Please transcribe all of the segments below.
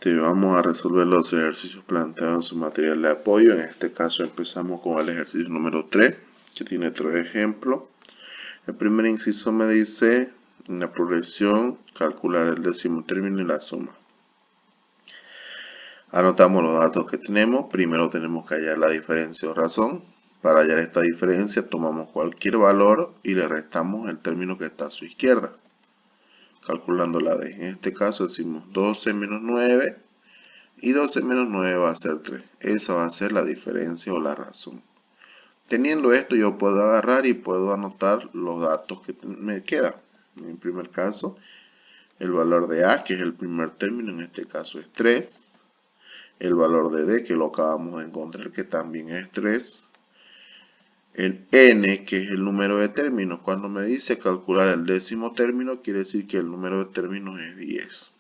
Vamos a resolver los ejercicios planteados en su material de apoyo. En este caso empezamos con el ejercicio número 3, que tiene 3 ejemplos. El primer inciso me dice, en la progresión, calcular el décimo término y la suma. Anotamos los datos que tenemos. Primero tenemos que hallar la diferencia o razón. Para hallar esta diferencia tomamos cualquier valor y le restamos el término que está a su izquierda, calculando la D. En este caso decimos 12 menos 9. Y 12 menos 9 va a ser 3. Esa va a ser la diferencia o la razón. Teniendo esto, yo puedo agarrar y puedo anotar los datos que me quedan. En primer caso, el valor de A, que es el primer término, en este caso es 3. El valor de D, que lo acabamos de encontrar, que también es 3. El N, que es el número de términos. Cuando me dice calcular el décimo término, quiere decir que el número de términos es 10.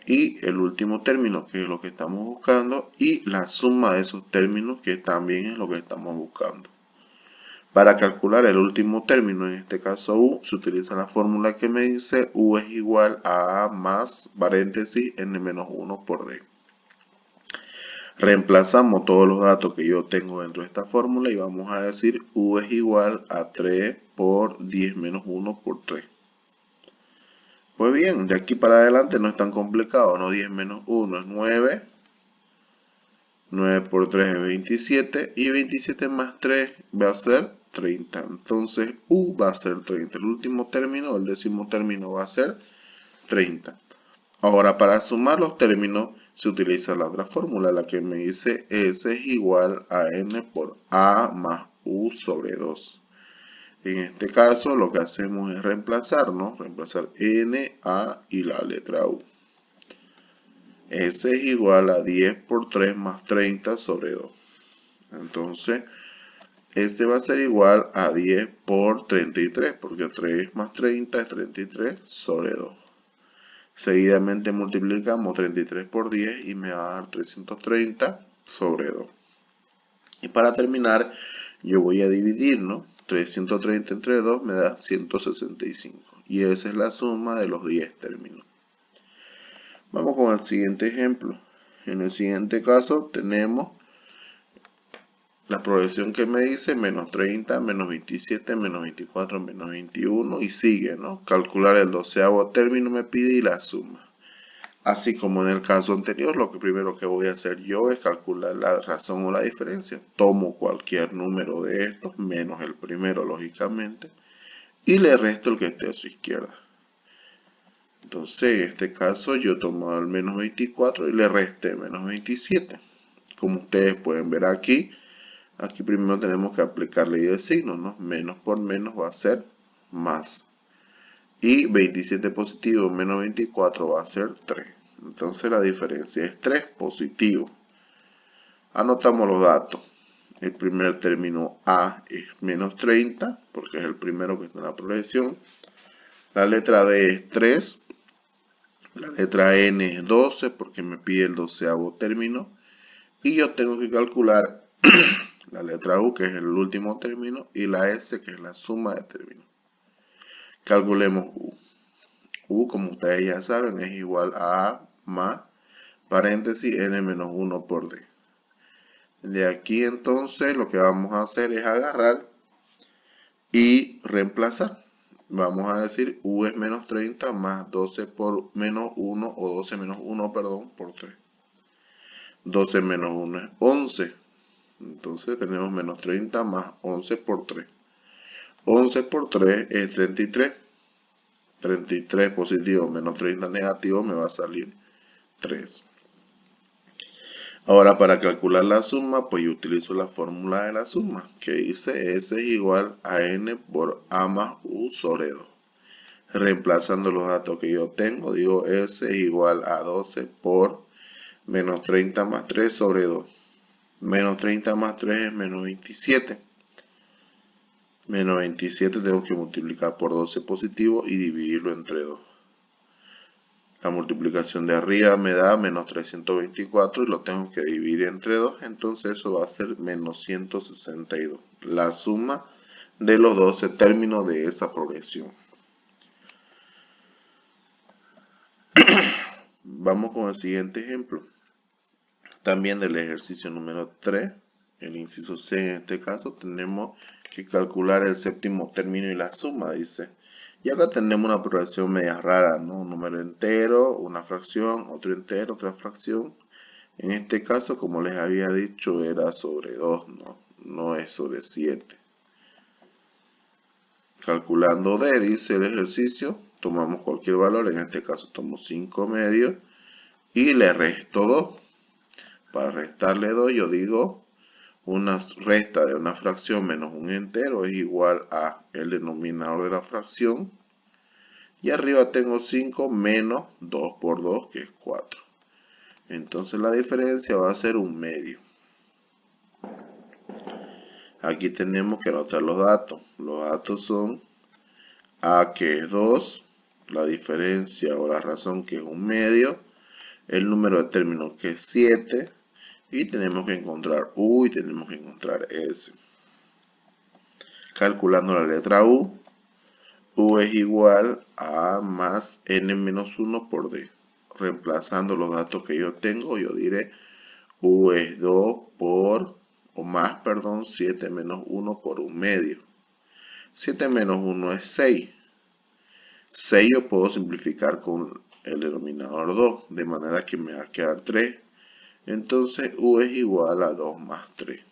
Y el último término, que es lo que estamos buscando, y la suma de esos términos, que también es lo que estamos buscando. Para calcular el último término, en este caso U, se utiliza la fórmula que me dice U es igual a A más paréntesis N menos 1 por D. Reemplazamos todos los datos que yo tengo dentro de esta fórmula y vamos a decir U es igual a 3 por 10 menos 1 por 3. Pues bien, de aquí para adelante no es tan complicado, ¿no? 10 menos 1 es 9. 9 por 3 es 27 y 27 más 3 va a ser 30. Entonces U va a ser 30. El último término, el décimo término va a ser 30. Ahora para sumar los términos se utiliza la otra fórmula, la que me dice S es igual a N por A más U sobre 2. En este caso lo que hacemos es reemplazar N, A y la letra U. S es igual a 10 por 3 más 30 sobre 2. Entonces, S va a ser igual a 10 por 33, porque 3 más 30 es 33 sobre 2. Seguidamente multiplicamos 33 por 10 y me va a dar 330 sobre 2. Y para terminar, yo voy a dividir, ¿no? 330 entre 2 me da 165. Y esa es la suma de los 10 términos. Vamos con el siguiente ejemplo. En el siguiente caso tenemos la progresión que me dice menos 30, menos 27, menos 24, menos 21 y sigue, ¿no? Calcular el 12º término me pide y la suma. Así como en el caso anterior, lo que primero que voy a hacer yo es calcular la razón o la diferencia. Tomo cualquier número de estos, menos el primero, lógicamente, y le resto el que esté a su izquierda. Entonces, en este caso, yo tomo el menos 24 y le resté menos 27. Como ustedes pueden ver aquí primero tenemos que aplicar ley de signos, ¿no? Menos por menos va a ser más. Y 27 positivo menos 24 va a ser 3. Entonces la diferencia es 3 positivo. Anotamos los datos. El primer término A es menos 30, porque es el primero que está en la progresión. La letra D es 3. La letra N es 12, porque me pide el 12º término. Y yo tengo que calcular la letra U, que es el último término, y la S, que es la suma de términos. Calculemos U. U, como ustedes ya saben, es igual a A más paréntesis N menos 1 por D. De aquí entonces lo que vamos a hacer es agarrar y reemplazar. Vamos a decir U es menos 30 más 12 por menos 1 o 12 menos 1, perdón, por 3. 12 menos 1 es 11. Entonces tenemos menos 30 más 11 por 3. 11 por 3 es 33. 33 positivo menos 30 negativo me va a salir 3. Ahora para calcular la suma, pues yo utilizo la fórmula de la suma, que dice S es igual a N por A más U sobre 2. Reemplazando los datos que yo tengo, digo S es igual a 12 por menos 30 más 3 sobre 2. Menos 30 más 3 es menos 27. Menos 27 tengo que multiplicar por 12 positivo y dividirlo entre 2. La multiplicación de arriba me da menos 324 y lo tengo que dividir entre 2, entonces eso va a ser menos 162. La suma de los 12 términos de esa progresión. Vamos con el siguiente ejemplo. También del ejercicio número 3, el inciso C en este caso, tenemos que calcular el séptimo término y la suma, dice. Y acá tenemos una progresión media rara, ¿no? Un número entero, una fracción, otro entero, otra fracción. En este caso, como les había dicho, era sobre 2, ¿no? No es sobre 7. Calculando D, dice el ejercicio, tomamos cualquier valor, en este caso tomo 5 medios y le resto 2. Para restarle 2 yo digo una resta de una fracción menos un entero es igual a el denominador de la fracción. Y arriba tengo 5 menos 2 por 2 que es 4. Entonces la diferencia va a ser un medio. Aquí tenemos que anotar los datos. Los datos son A que es 2, la diferencia o la razón que es un medio, el número de términos que es 7 y tenemos que encontrar U y tenemos que encontrar S. Calculando la letra U, U es igual a más N menos 1 por D. Reemplazando los datos que yo tengo, yo diré U es 2 por, o más, perdón, 7 menos 1 por 1 medio. 7 menos 1 es 6. 6 yo puedo simplificar con el denominador 2, de manera que me va a quedar 3. Entonces U es igual a 2 más 3.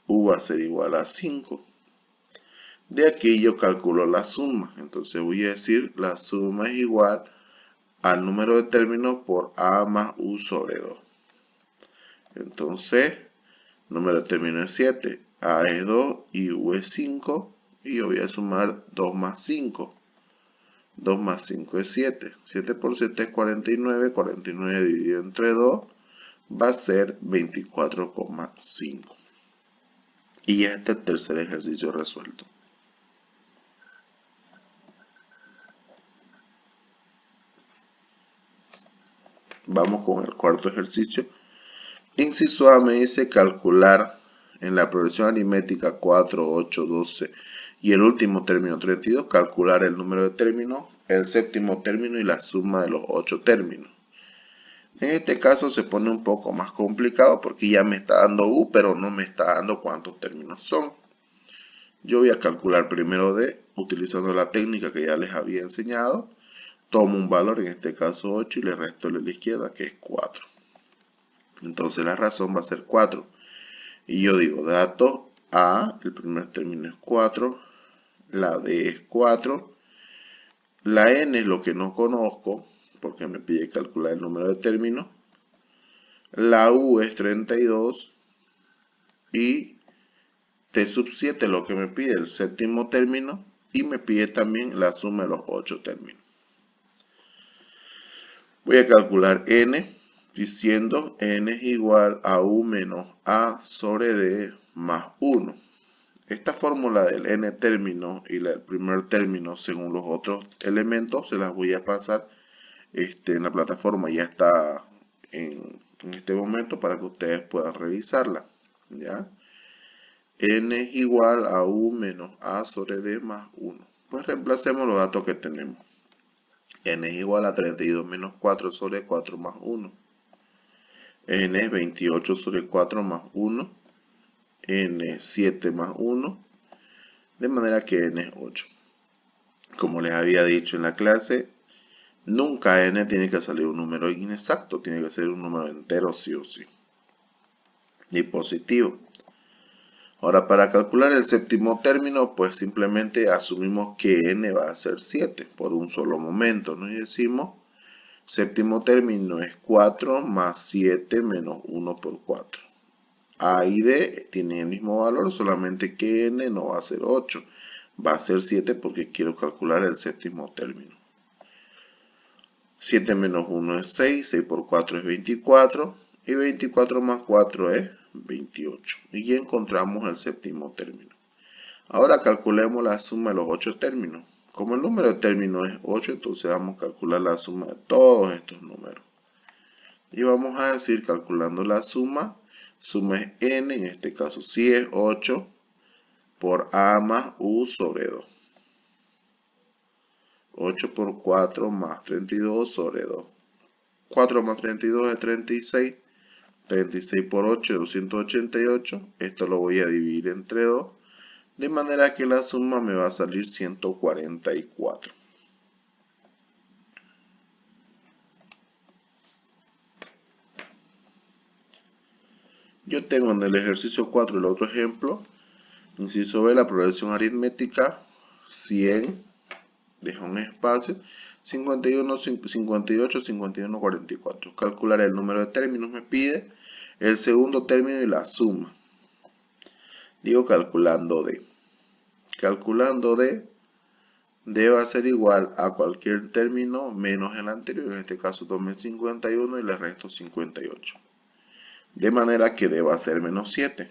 U va a ser igual a 5. De aquí yo calculo la suma. Entonces voy a decir la suma es igual al número de términos por A más U sobre 2. Entonces, número de términos es 7. A es 2 y U es 5. Y yo voy a sumar 2 más 5. 2 más 5 es 7. 7 por 7 es 49. 49 dividido entre 2 va a ser 24,5. Y este es el tercer ejercicio resuelto. Vamos con el cuarto ejercicio. Inciso A me dice calcular en la progresión aritmética 4, 8, 12 y el último término 32, calcular el número de términos, el séptimo término y la suma de los 8 términos. En este caso se pone un poco más complicado porque ya me está dando U, pero no me está dando cuántos términos son. Yo voy a calcular primero D, utilizando la técnica que ya les había enseñado. Tomo un valor, en este caso 8, y le resto el de la izquierda, que es 4. Entonces la razón va a ser 4. Y yo digo, dato A, el primer término es 4, la D es 4, la N es lo que no conozco, porque me pide calcular el número de términos, la U es 32 y T sub 7 es lo que me pide el séptimo término y me pide también la suma de los 8 términos. Voy a calcular N diciendo N es igual a U menos A sobre D más 1. Esta fórmula del n término y el primer término según los otros elementos se las voy a pasar en la plataforma. Ya está en este momento para que ustedes puedan revisarla. ¿Ya? N es igual a U menos A sobre D más 1. Pues reemplacemos los datos que tenemos. N es igual a 32 menos 4 sobre 4 más 1. N es 28 sobre 4 más 1. N es 7 más 1. De manera que N es 8. Como les había dicho en la clase, nunca N tiene que salir un número inexacto, tiene que ser un número entero sí o sí. Y positivo. Ahora para calcular el séptimo término, pues simplemente asumimos que N va a ser 7 por un solo momento, ¿no? Y decimos, séptimo término es 4 más 7 menos 1 por 4. A y D tienen el mismo valor, solamente que N no va a ser 8. Va a ser 7 porque quiero calcular el séptimo término. 7 menos 1 es 6, 6 por 4 es 24, y 24 más 4 es 28. Y ya encontramos el séptimo término. Ahora calculemos la suma de los 8 términos. Como el número de términos es 8, entonces vamos a calcular la suma de todos estos números. Y vamos a decir, calculando la suma es n, en este caso sí es 8, por A más U sobre 2. 8 por 4 más 32 sobre 2. 4 más 32 es 36. 36 por 8 es 288. Esto lo voy a dividir entre 2. De manera que la suma me va a salir 144. Yo tengo en el ejercicio 4 el otro ejemplo. Inciso B, la progresión aritmética. 100, deja un espacio. 51, 58, 51, 44. Calcular el número de términos me pide. El segundo término y la suma. Digo calculando D. Calculando D va a ser igual a cualquier término menos el anterior. En este caso tomé 51 y le resto 58. De manera que D va a ser menos 7.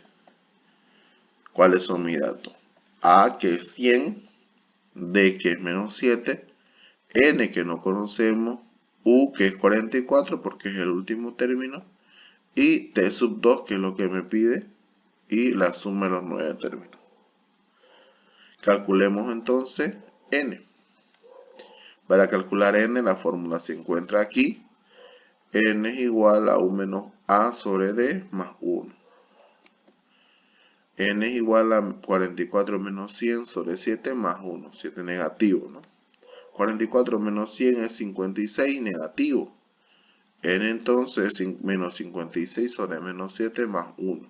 ¿Cuáles son mis datos? A, que es 100. D, que es menos 7. N, que no conocemos. U, que es 44 porque es el último término. Y T sub 2, que es lo que me pide. Y la suma de los 9 términos. Calculemos entonces N. Para calcular N, la fórmula se encuentra aquí. N es igual a U menos A sobre D más 1. N es igual a 44 menos 100 sobre 7 más 1. 7 negativo, ¿no? 44 menos 100 es 56 negativo. N entonces es menos 56 sobre menos 7 más 1.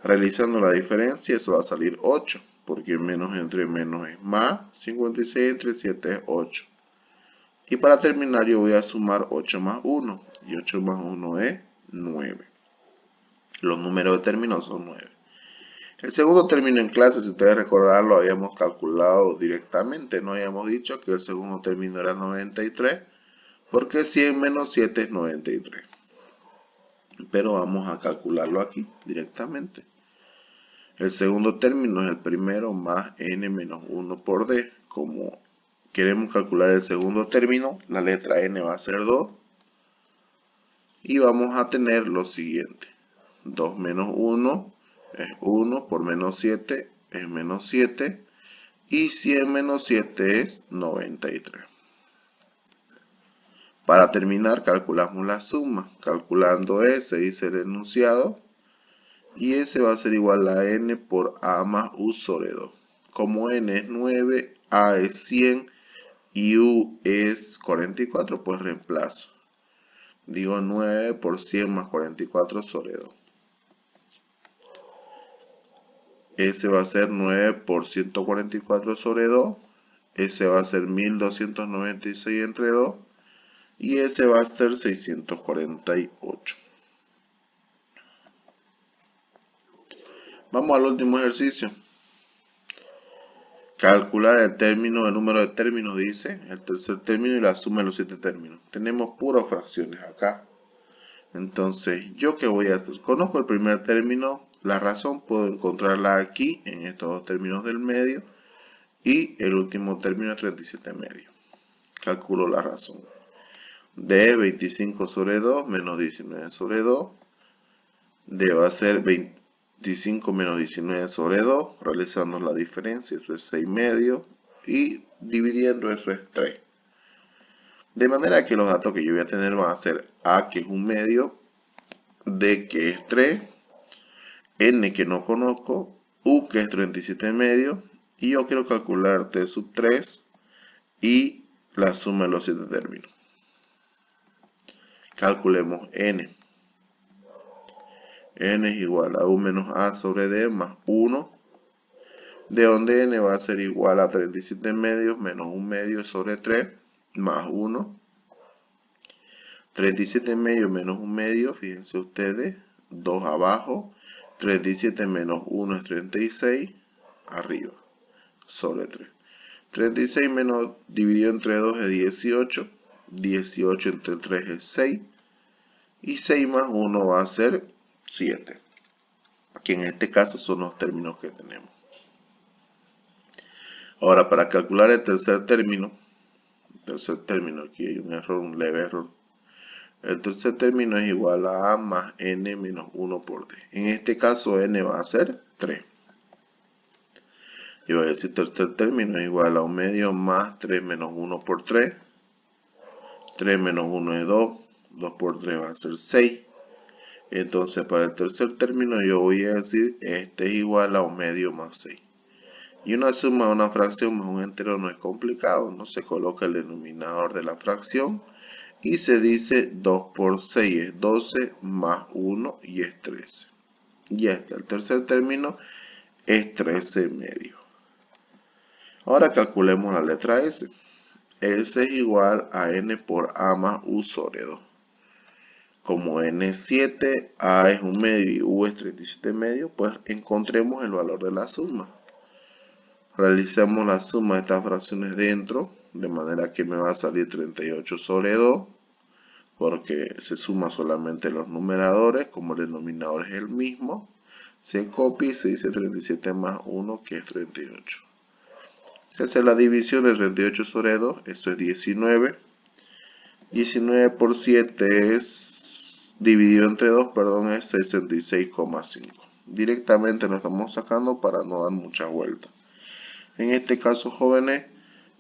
Realizando la diferencia, eso va a salir 8. Porque menos entre menos es más. 56 entre 7 es 8. Y para terminar yo voy a sumar 8 más 1. Y 8 más 1 es 9. Los números de términos son 9. El segundo término en clase, si ustedes recordarán, lo habíamos calculado directamente. No habíamos dicho que el segundo término era 93. Porque 100 menos 7 es 93. Pero vamos a calcularlo aquí directamente. El segundo término es el primero más n menos 1 por d. Como queremos calcular el segundo término, la letra n va a ser 2. Y vamos a tener lo siguiente. 2 menos 1 es 1 por menos 7 es menos 7. Y 100 menos 7 es 93. Para terminar, calculamos la suma. Calculando S, dice el enunciado. Y S va a ser igual a N por A más U sobre 2. Como N es 9, A es 100 y U es 44, pues reemplazo. Digo 9 por 100 más 44 sobre 2. S va a ser 9 por 144 sobre 2. S va a ser 1296 entre 2. Y S va a ser 648. Vamos al último ejercicio. Calcular el número de términos, dice, el tercer término y la suma de los 7 términos. Tenemos puras fracciones acá. Entonces, ¿yo qué voy a hacer? Conozco el primer término, la razón puedo encontrarla aquí, en estos dos términos del medio. Y el último término es 37 medio. Calculo la razón. D es 25 sobre 2 menos 19 sobre 2. D va a ser 25 menos 19 sobre 2, realizando la diferencia, eso es 6 medio, y dividiendo eso es 3. De manera que los datos que yo voy a tener van a ser A, que es 1 medio, D, que es 3, N, que no conozco, U, que es 37 medio, y yo quiero calcular T sub 3 y la suma de los 7 términos. Calculemos N. N es igual a U menos A sobre D más 1, de donde N va a ser igual a 37 medios menos 1 medio sobre 3 más 1. 37 medios menos 1 medio, fíjense ustedes, 2 abajo, 37 menos 1 es 36, arriba, sobre 3. 36 menos dividido entre 2 es 18, 18 entre 3 es 6, y 6 más 1 va a ser 7, que en este caso son los términos que tenemos. Ahora, para calcular el tercer término, aquí hay un error, un leve error. El tercer término es igual a A más N menos 1 por D. En este caso, N va a ser 3. Yo voy a decir tercer término es igual a 1 medio más 3 menos 1 por 3. 3 menos 1 es 2. 2 por 3 va a ser 6. Entonces para el tercer término yo voy a decir este es igual a 1 medio más 6. Y una suma de una fracción más un entero no es complicado, no se coloca el denominador de la fracción y se dice 2 por 6 es 12 más 1 y es 13. Y el tercer término es 13 medio. Ahora calculemos la letra S. S es igual a n por a más u sobre 2. Como n es 7, a es 1 medio y u es 37 medio, pues encontremos el valor de la suma. Realicemos la suma de estas fracciones dentro, de manera que me va a salir 38 sobre 2, porque se suma solamente los numeradores, como el denominador es el mismo, se copia y se dice 37 más 1, que es 38. Se hace la división de 38 sobre 2, esto es 19. 19 por 7 es, dividido entre 2, perdón, es 66,5. Directamente lo estamos sacando para no dar muchas vueltas. En este caso, jóvenes,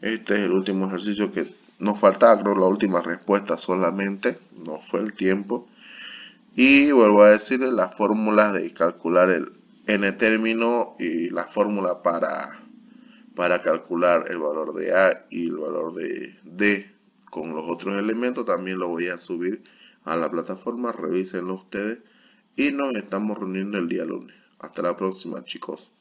este es el último ejercicio que nos faltaba, creo, la última respuesta solamente, no fue el tiempo. Y vuelvo a decirles las fórmulas de calcular el n término y la fórmula para calcular el valor de A y el valor de D con los otros elementos. También lo voy a subir a la plataforma, revísenlo ustedes y nos estamos reuniendo el día lunes. Hasta la próxima, chicos.